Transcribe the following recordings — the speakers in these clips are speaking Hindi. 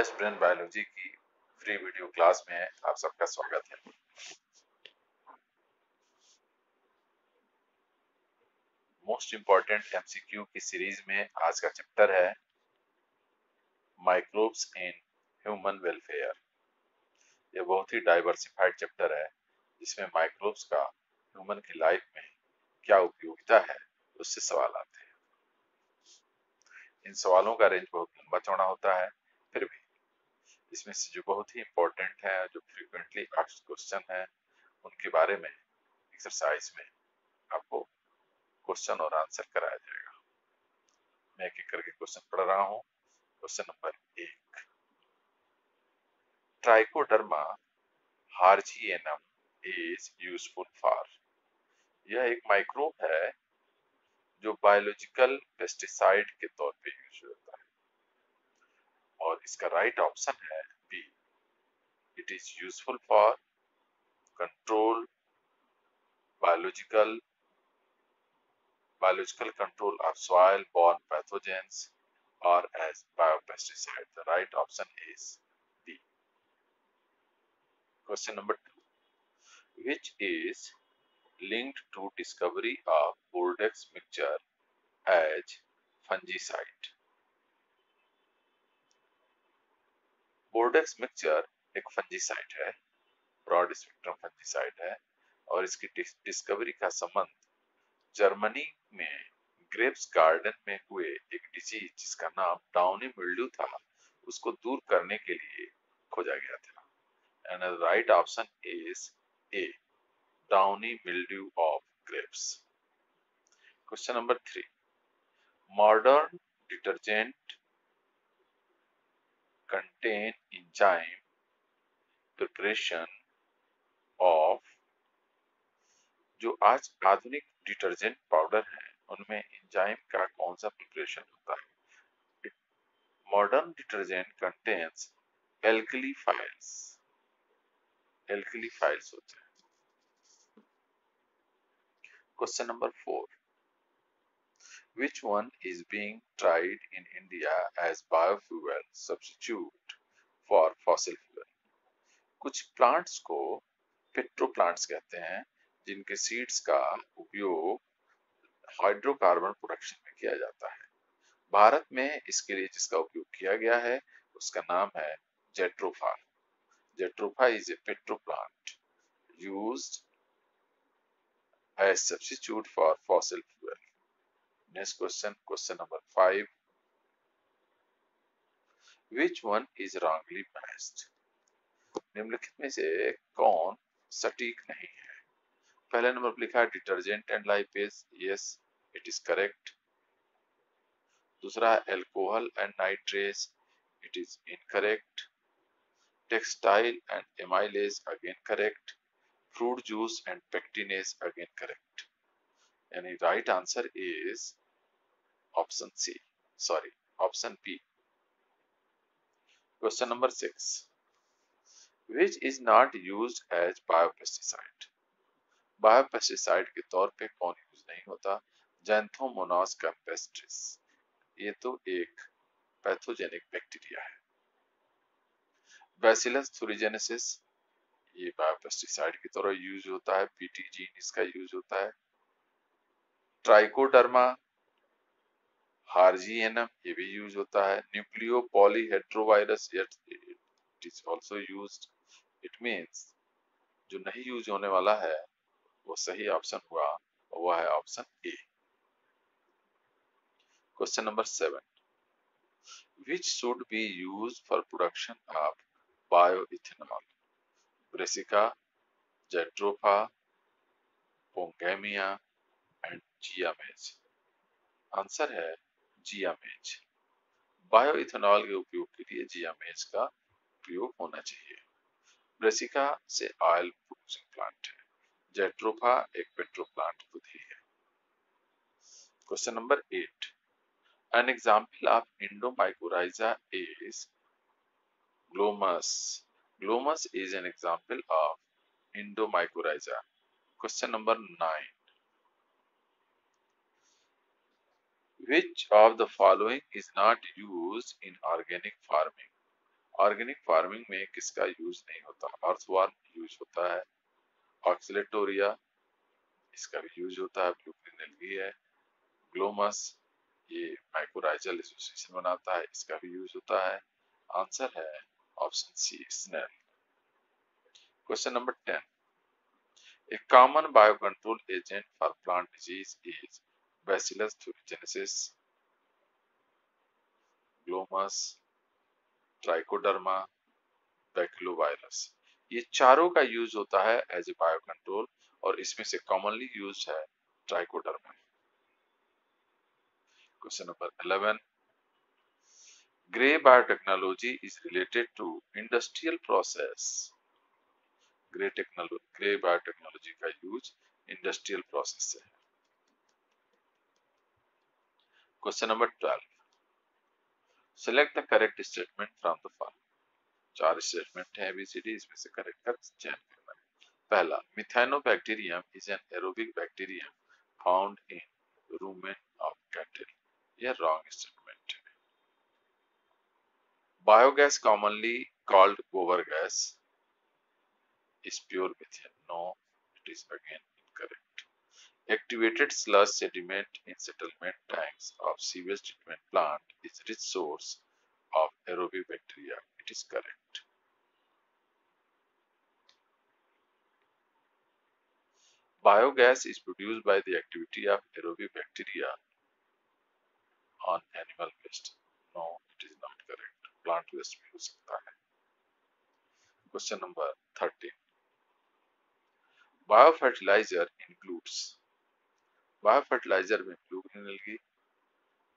बेस्ट ब्रेन बायोलॉजी की फ्री वीडियो क्लास में आप सबका स्वागत है। मोस्ट इम्पॉर्टेंट एमसीक्यू की सीरीज में आज का चैप्टर है माइक्रोब्स इन ह्यूमन वेलफेयर। यह बहुत ही डाइवर्सिफाइड चैप्टर है जिसमें माइक्रोब्स का ह्यूमन की लाइफ में क्या उपयोगिता है उससे सवाल आते हैं। इन सवालों का रेंज बहुत लंबा चौड़ा होता है, फिर भी इसमें से जो बहुत ही इम्पोर्टेंट है, जो फ्रीक्वेंटली आस्क्ड क्वेश्चन है, उनके बारे में एक्सरसाइज में आपको क्वेश्चन और आंसर कराया जाएगा। मैं एक एक करके क्वेश्चन पढ़ रहा हूँ। Question number 1, Trichoderma harzianum is useful for. यह एक माइक्रोब है जो बायोलॉजिकल पेस्टिसाइड के तौर पे यूज होता है, और इसका राइट ऑप्शन है B, it is useful for control biological control of soil borne pathogens or as biopesticide. The right option is B. Question number 2, which is linked to discovery of Bordeaux mixture as fungicide. Bordeaux mixture एक फंजीसाइड है, ब्रॉड स्पेक्ट्रम फंजीसाइड है, और इसकी डिस्कवरी का संबंध जर्मनी में ग्रेप्स गार्डन में हुए एक डिजीज जिसका नाम डाउनी मिल्ड्यू था, उसको दूर करने के लिए खोजा गया था। And the right option is A, downy mildew of grapes. Question number 3, modern detergent contain enzyme preparation of। जो आज आधुनिक डिटर्जेंट पाउडर है उनमें एंजाइम का कौन सा प्रिपरेशन होता है? Modern detergent contains alkali files होते हैं। Question number 4, which one is being tried in India as biofuel substitute for fossil fuel? कुछ प्लांट्स को पेट्रो प्लांट्स कहते हैं जिनके सीड्स का उपयोग हाइड्रोकार्बन प्रोडक्शन में किया जाता है। भारत में इसके लिए जिसका उपयोग किया गया है उसका नाम है jatropha. Jatropha is a petro plant used as substitute for fossil fuel. Next question, question number 5, which one is wrongly matched? निम्नलिखित में से कौन सटीक नहीं है? पहले नंबर पर लिखा है detergent and lipase, yes it is correct. दूसरा है alcohol and nitrase, it is incorrect. Textile and amylase, again correct. Fruit juice and pectinase, again correct. यानी right answer is option C, sorry option B. Question number 6, which is not used as biopesticide? Biopesticide के तौर पे कौन यूज नहीं होता? जैंथोमोनास कैम्पेस्ट्रिस, ये तो एक पैथोजेनिक बैक्टीरिया है। बैसिलस thuringiensis, ये बायोपेस्टिसाइड की तरह यूज होता है, पीटीजीन इसका यूज होता है। ट्राइकोडर्मा हार्जिएनम, ये भी यूज होता है। Nucleo polyhedrovirus, it is also used. It means जो नहीं यूज होने वाला है वो सही ऑप्शन हुआ, और वह है option A. Question number 7, which should be used for production of bioethanol? Brassica, Jatropha, Pongamia and Zea mays. Answer है जियामेज। बायोइथेनॉल के उपयोग के लिए जियामेज का प्रयोग होना चाहिए। ब्रेसिका से ऑयल प्रोड्यूसिंग प्लांट है, जेट्रोफा एक पेट्रो प्लांट खुद ही है। Question number 8, an example of Endomycorrhiza is glomus. Glomus is an example of Endomycorrhiza. Question number 9, which of the following is not used in organic farming? Organic farming में किसका यूज नहीं होता? अर्थवर्म यूज होता है। ऑक्सिलेटोरिया, इसका भी यूज होता है, ब्लू ग्रीन एल्गी है। ग्लोमस, ये माइकोराइजल एसोसिएशन बनाता है, इसका भी यूज होता है। आंसर है option C, snail. Question number 10, a common biocontrol agent for plant disease is Bacillus thuringiensis, Glomus, Trichoderma, baculovirus. ये चारों का यूज होता है एज ए बायोकंट्रोल और इसमें से कॉमनली यूज है trichoderma. Question number 11, grey biotechnology is related to industrial process. Grey biotechnology का यूज इंडस्ट्रियल प्रोसेस से है। Question number 12, select the correct statement from the following. 4 statement है एबीसीडी, इसमें से करेक्ट का चयन करना है। पहला, methanobacterium is an aerobic bacterium found in rumen of cattle. यह रॉन्ग स्टेटमेंट है। Biogas commonly called gobar gas is pure methane. No, it is again incorrect. Activated sludge sediment in settlement tanks of sewage treatment plant is rich source of aerobic bacteria. It is correct. Biogas is produced by the activity of aerobic bacteria on animal waste. No, it is not correct. Plant waste भी हो सकता है. Question number 13. Biofertilizer includes. Biofertiliser में blue green algae,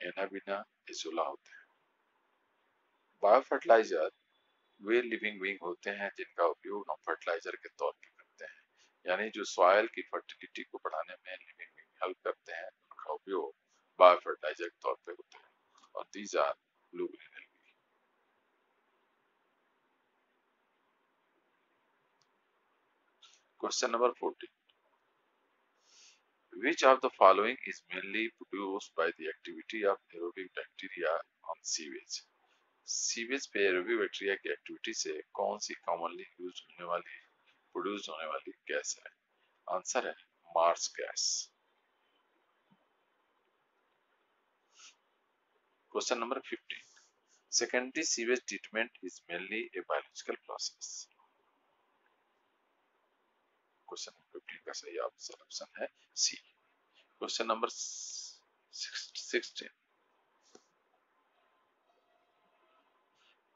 Anabaena, azolla होते हैं। बायोफर्टिलाइजर वे लिविंग बीइंग होते हैं जिनका उपयोग हम फर्टिलाइजर के तौर पर करते हैं, यानी जो सॉइल की फर्टिलिटी को बढ़ाने में लिविंग बीइंग हेल्प करते हैं, उनका उपयोग बायोफर्टिलाइजर के तौर पर होता है और these are blue green algae. Question number 14, which of the following is mainly produced by the activity of aerobic bacteria on sewage? Sewage पे एरोबिक बैक्टीरिया की एक्टिविटी से कौन सी कॉमनली यूज होने वाली प्रोड्यूस होने वाली गैस है? आंसर है marsh gas. Question number 15, secondary sewage treatment is mainly a biological process. Question number 15 का सही ऑप्शन है C. Question number 16,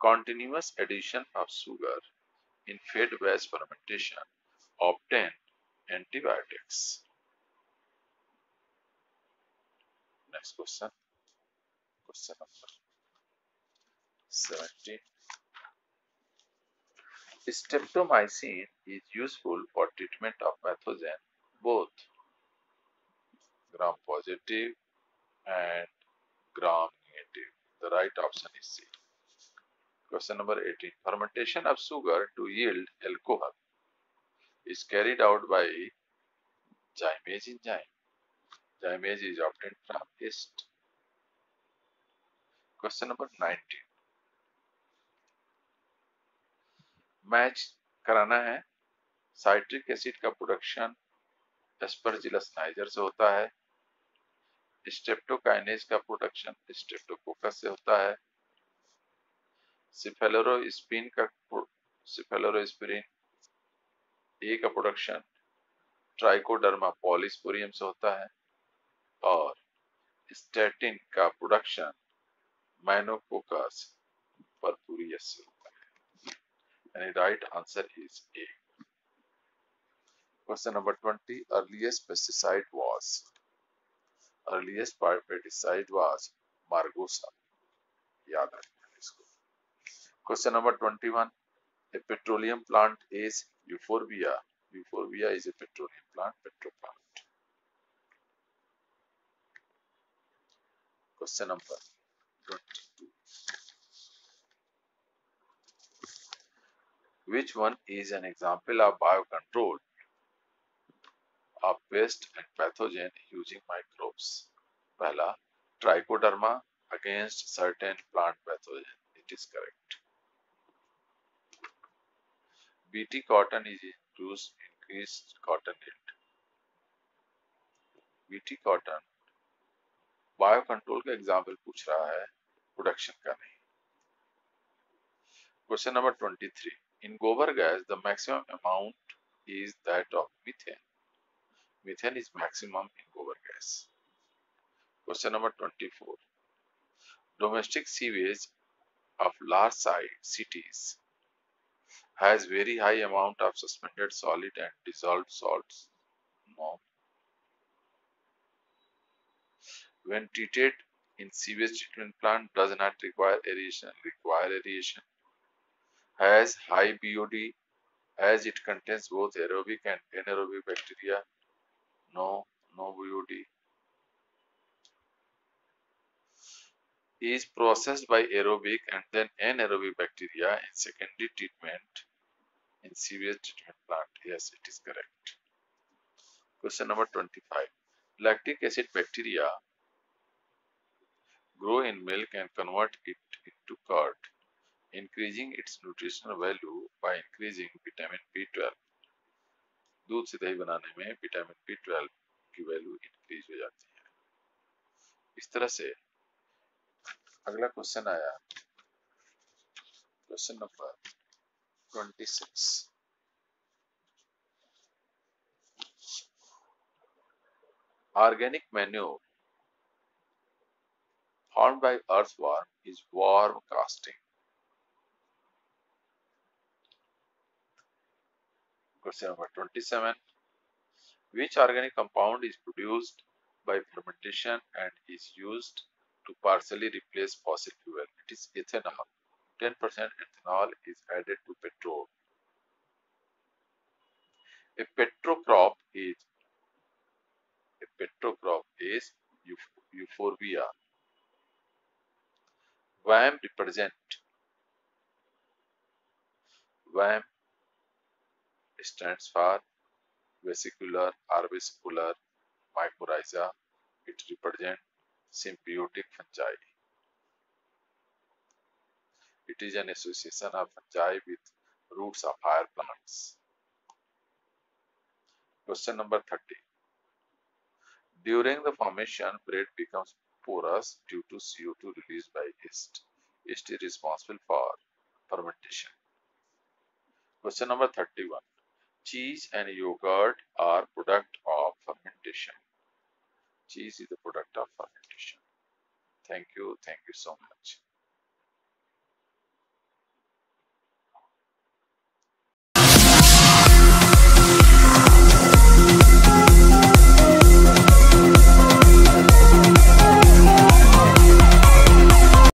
continuous addition of sugar in fed batch fermentation obtain antibiotics. Next question. Question number 17. Streptomycin is useful for treatment of pathogen both gram positive and gram negative. The right option is C. Question number 18. Fermentation of sugar to yield alcohol is carried out by Zymase enzyme. Zymase is obtained from yeast. Question number 19. Match कराना है। साइट्रिक एसिड का प्रोडक्शन एस्परजिलस नाइजर से होता है। स्ट्रेप्टोकाइनेज का प्रोडक्शन स्ट्रेप्टोकोकस से होता है। सिफेलोस्पिरिन ए का प्रोडक्शन ट्राइकोडर्मा पॉलीस्पोरियम से होता है और स्टैटिन का प्रोडक्शन माइनोकोकस परपुरियस से होता है। यानी right answer is a. Question number 20, earliest pesticide was margosa. याद रखना इसको। Question number 21, a petroleum plant is euphorbia. Euphorbia is a petroleum plant, petroplant. Question number 22. Which one is an example of biocontrol of pest and pathogen using microbes? पहला, trichoderma against certain plant pathogen. It is correct. BT cotton is increased cotton yield. BT cotton bio control का एग्जाम्पल पूछ रहा है, प्रोडक्शन का नहीं। क्वेश्चन नंबर 23, इन गोबर gas the maximum amount is that of methane. Methane is maximum in gobar gas. Question number 24, domestic sewage of large cities has very high amount of suspended solid and dissolved salts. No. When treated in sewage treatment plant does not require aeration, has high BOD as it contains both aerobic and anaerobic bacteria. No, no BOD. Is processed by aerobic and then anaerobic bacteria in secondary treatment in sewage treatment plant. Yes, it is correct. Question number 25. Lactic acid bacteria grow in milk and convert it into curd, increasing its nutritional value by increasing vitamin B12. दूध से दही बनाने में विटामिन B12 की वैल्यू इंक्रीज हो जाती है। इस तरह से अगला क्वेश्चन आया, question number 26। Organic manure formed by earthworm is worm casting. Question number 27. Which organic compound is produced by fermentation and is used to partially replace fossil fuel? It is ethanol. 10% ethanol is added to petrol. A petrocrop is euphorbia. WAM stands for vesicular mycorrhiza. It represents symbiotic fungi. It is an association of fungi with roots of higher plants. Question number 30. During the formation, bread becomes porous due to CO2 released by yeast. Yeast is responsible for fermentation. Question number 31. Cheese and yogurt are product of fermentation. Cheese is the product of fermentation. Thank you so much.